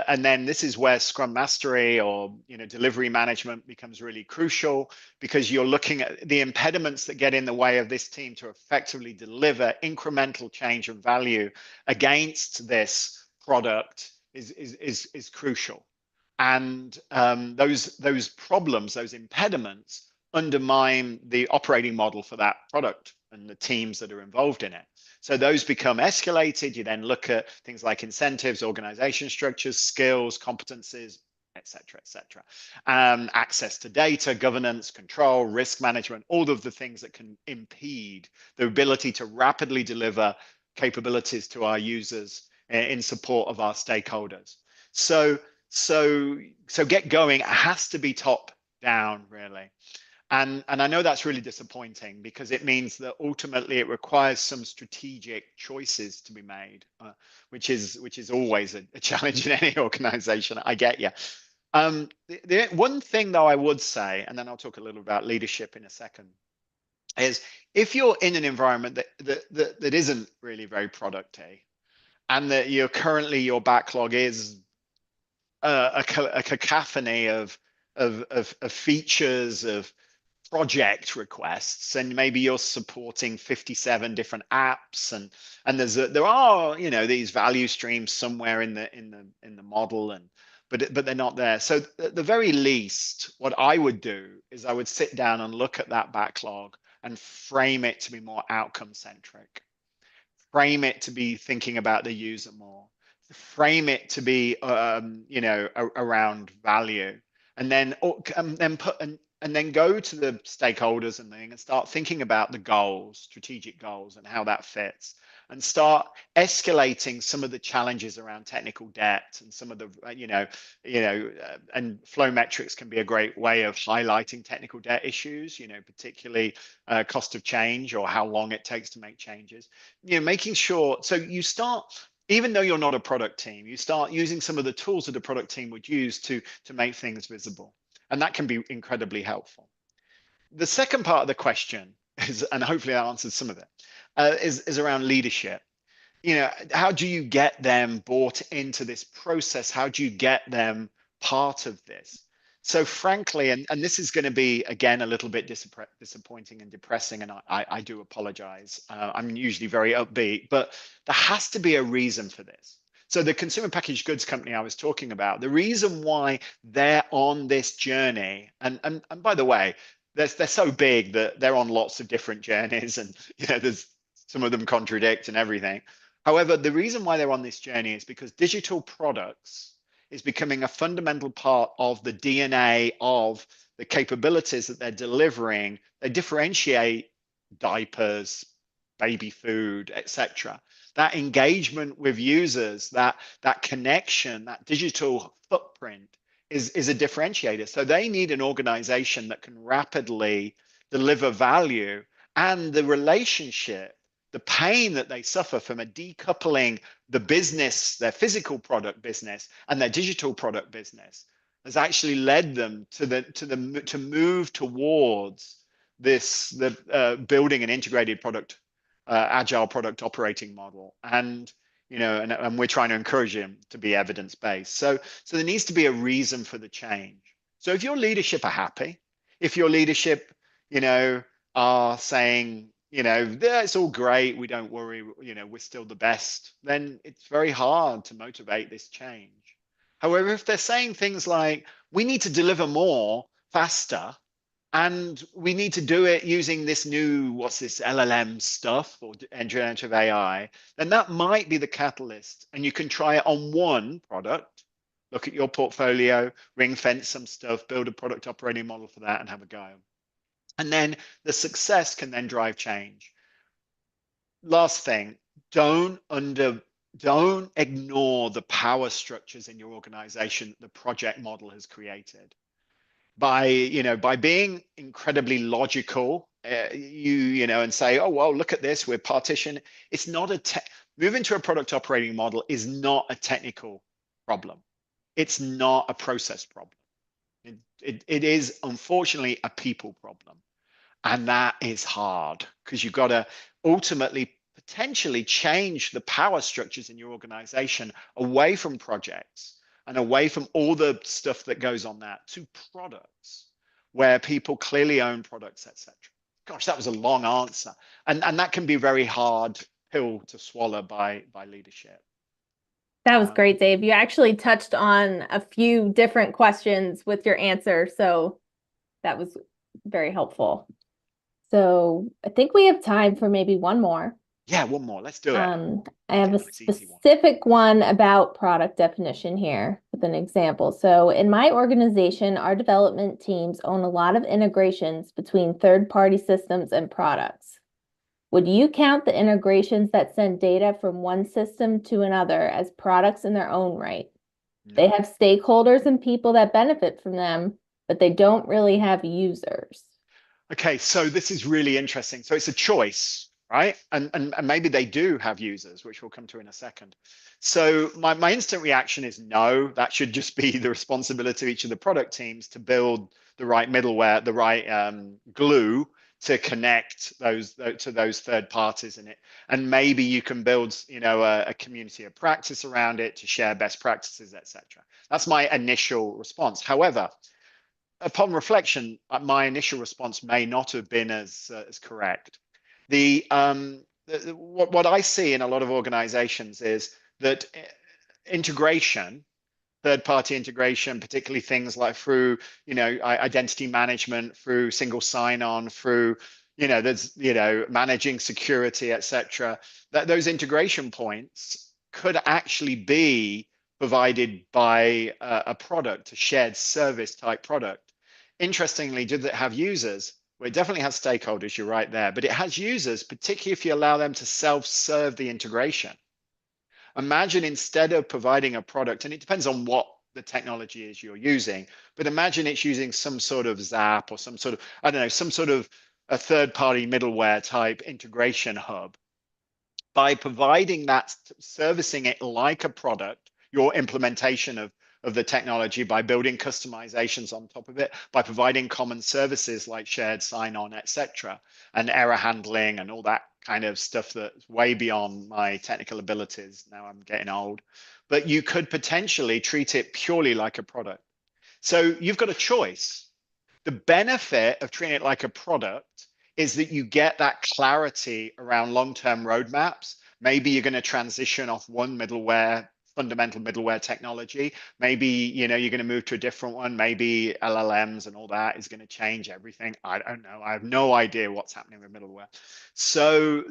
and then this is where Scrum Mastery or delivery management becomes really crucial, because you're looking at the impediments that get in the way of this team to effectively deliver incremental change and value against this product is crucial. And those problems, those impediments, undermine the operating model for that product and the teams that are involved in it. So those become escalated. You then look at things like incentives, organization structures, skills, competencies, et cetera, et cetera. Access to data, governance, control, risk management, all of the things that can impede the ability to rapidly deliver capabilities to our users in support of our stakeholders. So get going. It has to be top down, really. And I know that's really disappointing, because it means that ultimately it requires some strategic choices to be made, which is always a challenge in any organization. I get you. The one thing though I would say, and then I'll talk a little about leadership in a second, is if you're in an environment that isn't really very producty, and that your backlog is a cacophony of features, of project requests, and maybe you're supporting 57 different apps, and there are these value streams somewhere in the model, but they're not there. So at the very least, what I would do is I would sit down and look at that backlog and frame it to be more outcome centric, frame it to be thinking about the user more, frame it to be around value, and then go to the stakeholders and start thinking about the goals, strategic goals, and how that fits, and start escalating some of the challenges around technical debt and some of the and flow metrics can be a great way of highlighting technical debt issues, particularly cost of change or how long it takes to make changes, making sure. So you start, even though you're not a product team, you start using some of the tools that a product team would use to make things visible, and that can be incredibly helpful. The second part of the question is, and hopefully that answers some of it, is around leadership. How do you get them bought into this process? How do you get them part of this? So frankly, and this is going to be again a little bit disappointing and depressing, and I do apologize. I'm usually very upbeat, but there has to be a reason for this. So the consumer packaged goods company I was talking about, the reason why they're on this journey, and by the way, they're so big that they're on lots of different journeys, and there's some of them contradict and everything. However, the reason why they're on this journey is because digital products is becoming a fundamental part of the DNA of the capabilities that they're delivering. They differentiate diapers, baby food, etc. That engagement with users, that connection, that digital footprint is a differentiator. So they need an organization that can rapidly deliver value, and the relationship, the pain that they suffer from a decoupling the business, their physical product business, and their digital product business, has actually led them to move towards the building an integrated product, agile product operating model. And we're trying to encourage them to be evidence based. So there needs to be a reason for the change. So if your leadership are happy, if your leadership, are saying, yeah, it's all great, we don't worry, we're still the best, then it's very hard to motivate this change. However, if they're saying things like, we need to deliver more faster, and we need to do it using this new, what's this, LLM stuff or generative AI, then that might be the catalyst. And you can try it on one product, look at your portfolio, ring fence some stuff, build a product operating model for that, and have a go. And then the success can then drive change. Last thing, don't ignore the power structures in your organization the project model has created. By being incredibly logical, and say, oh well, look at this, we're partition. It's not moving to a product operating model is not a technical problem. It's not a process problem. It is unfortunately a people problem. And that is hard because you've got to ultimately potentially change the power structures in your organization away from projects and away from all the stuff that goes on that to products where people clearly own products, etc. Gosh, that was a long answer. And that can be a very hard pill to swallow by leadership. That was great, Dave. You actually touched on a few different questions with your answer, so that was very helpful. So I think we have time for maybe one more. Yeah, one more. Let's do it. I have a specific one about product definition here with an example. So in my organization, our development teams own a lot of integrations between third-party systems and products. Would you count the integrations that send data from one system to another as products in their own right? No. They have stakeholders and people that benefit from them, but they don't really have users. Okay, so this is really interesting. So it's a choice, right? And maybe they do have users, which we'll come to in a second. So my instant reaction is no, that should just be the responsibility of each of the product teams to build the right middleware, the right glue to connect those to those third parties in it. And maybe you can build, a community of practice around it to share best practices, etc. That's my initial response. However, upon reflection, my initial response may not have been as correct. What I see in a lot of organizations is that integration, third-party integration, particularly things like through, identity management, through single sign-on, through, there's, managing security, etc. That those integration points could actually be provided by a product, a shared service type product. Interestingly, did it have users? Well, it definitely has stakeholders, you're right there, but it has users, particularly if you allow them to self-serve the integration. Imagine instead of providing a product, and it depends on what the technology is you're using, but imagine it's using some sort of Zap or some sort of, I don't know, some sort of a third-party middleware type integration hub. By providing that, servicing it like a product, your implementation of the technology, by building customizations on top of it, by providing common services like shared sign-on, etc., and error handling and all that kind of stuff that's way beyond my technical abilities. Now I'm getting old, but you could potentially treat it purely like a product. So you've got a choice. The benefit of treating it like a product is that you get that clarity around long-term roadmaps. Maybe you're going to transition off one fundamental middleware technology. Maybe you're going to move to a different one. Maybe LLMs and all that is going to change everything. I don't know. I have no idea what's happening with middleware. So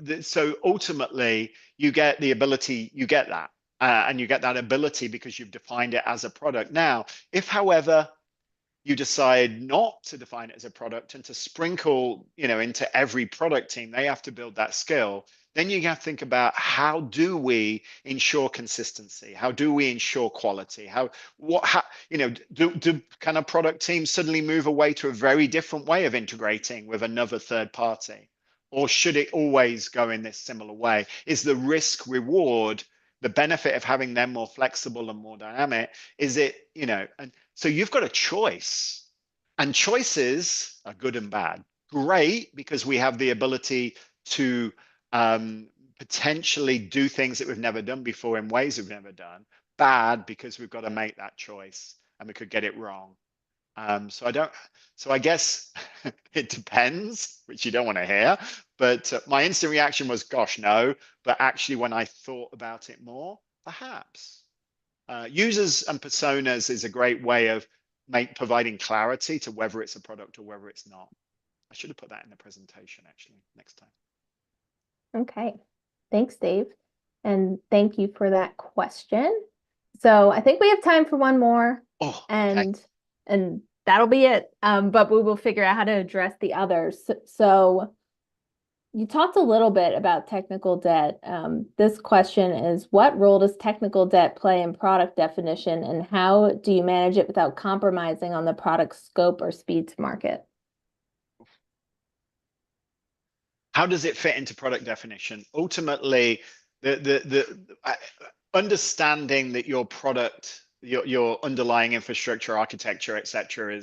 ultimately, you get the ability. You get that. And you get that ability because you've defined it as a product. Now, if, however, you decide not to define it as a product and to sprinkle, into every product team, they have to build that skill. Then you have to think about, how do we ensure consistency? How do we ensure quality? Do kind of product teams suddenly move away to a very different way of integrating with another third party? Or should it always go in this similar way? Is the risk reward, the benefit of having them more flexible and more dynamic, is it, and so you've got a choice, and choices are good and bad. Great, because we have the ability to potentially do things that we've never done before in ways we've never done. Bad, because we've got to make that choice and we could get it wrong. So I guess it depends, which you don't want to hear. But my instant reaction was, gosh, no. But actually, when I thought about it more, perhaps. Users and personas is a great way of providing clarity to whether it's a product or whether it's not. I should have put that in the presentation, actually, next time. Okay. Thanks, Dave. And thank you for that question. So I think we have time for one more. Oh, and okay. and that'll be it. But we will figure out how to address the others. So you talked a little bit about technical debt. This question is, what role does technical debt play in product definition, and how do you manage it without compromising on the product scope or speed to market? How does it fit into product definition? Ultimately, understanding that your product, your underlying infrastructure, architecture, etc.,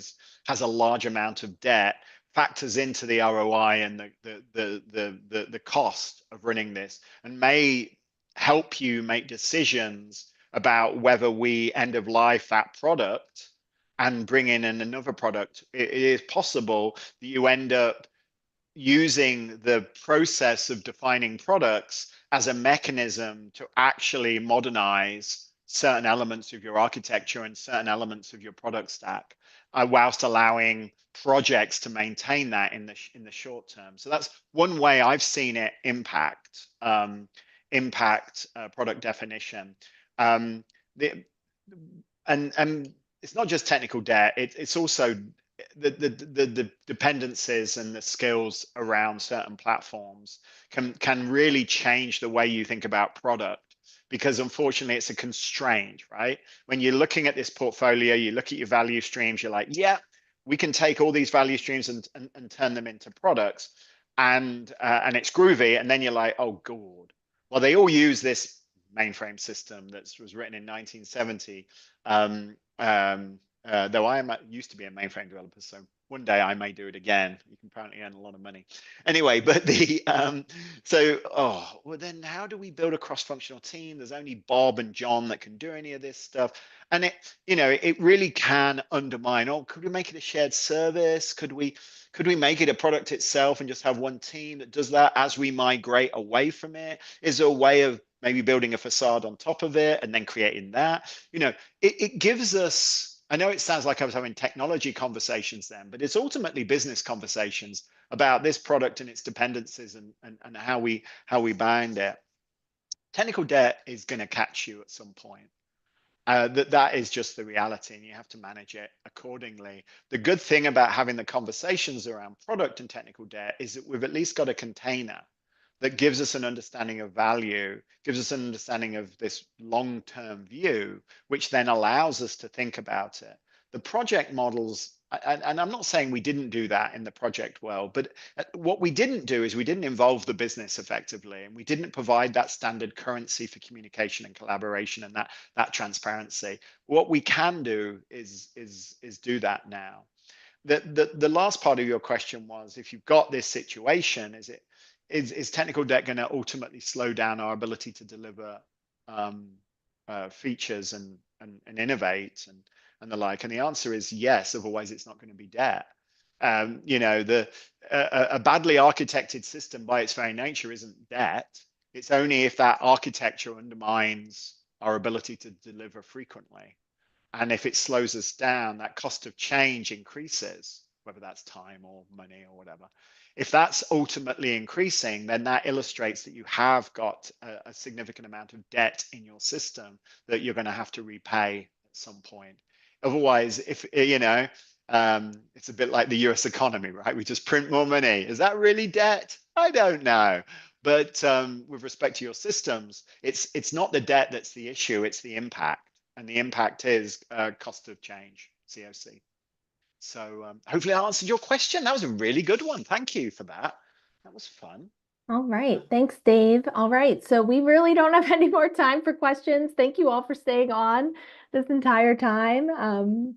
has a large amount of debt, factors into the ROI and the cost of running this, and may help you make decisions about whether we end of life that product and bring in another product. It is possible that you end up using the process of defining products as a mechanism to actually modernize certain elements of your architecture and certain elements of your product stack, whilst allowing projects to maintain that in the short term. So that's one way I've seen it impact product definition. The, and it's not just technical debt; it's also the dependencies and the skills around certain platforms can really change the way you think about product, because unfortunately it's a constraint, right? When you're looking at this portfolio, you look at your value streams, you're like, yeah, we can take all these value streams and turn them into products, and it's groovy. And then you're like, oh god, well, they all use this mainframe system that was written in 1970. Though used to be a mainframe developer, so one day I may do it again. You can apparently earn a lot of money. Anyway, but well, then how do we build a cross-functional team? There's only Bob and John that can do any of this stuff, and it really can undermine. Oh, could we make it a shared service? Could we make it a product itself and just have one team that does that as we migrate away from it? Is there a way of maybe building a facade on top of it and then creating that? It gives us, I know it sounds like I was having technology conversations then, but it's ultimately business conversations about this product and its dependencies and how we bind it. Technical debt is going to catch you at some point. That is just the reality, and you have to manage it accordingly. The good thing about having the conversations around product and technical debt is that we've at least got a container that gives us an understanding of value, gives us an understanding of this long-term view, which then allows us to think about it. The project models, and I'm not saying we didn't do that in the project world, but what we didn't do is we didn't involve the business effectively, and we didn't provide that standard currency for communication and collaboration and that transparency. What we can do is do that now. The last part of your question was, if you've got this situation, is technical debt going to ultimately slow down our ability to deliver features and innovate? and the like? And the answer is yes, otherwise it's not going to be debt. A badly architected system by its very nature isn't debt. It's only if that architecture undermines our ability to deliver frequently. And if it slows us down, that cost of change increases, whether that's time or money or whatever. If that's ultimately increasing, then that illustrates that you have got a significant amount of debt in your system that you're going to have to repay at some point. Otherwise, if it's a bit like the US economy, right? We just print more money. Is that really debt? I don't know. But with respect to your systems, it's not the debt that's the issue, it's the impact. And the impact is cost of change, COC. So hopefully I answered your question. That was a really good one. Thank you for that. That was fun. All right. Thanks, Dave. All right. So we really don't have any more time for questions. Thank you all for staying on this entire time.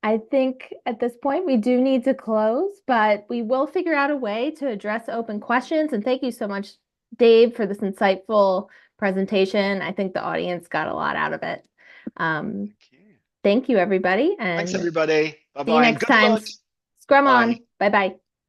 I think at this point we do need to close, but we will figure out a way to address open questions. And thank you so much, Dave, for this insightful presentation. I think the audience got a lot out of it. Thank you, everybody. Thanks, And everybody. see you Bye-bye and next good time. luck. Scrum Bye. on. Bye-bye.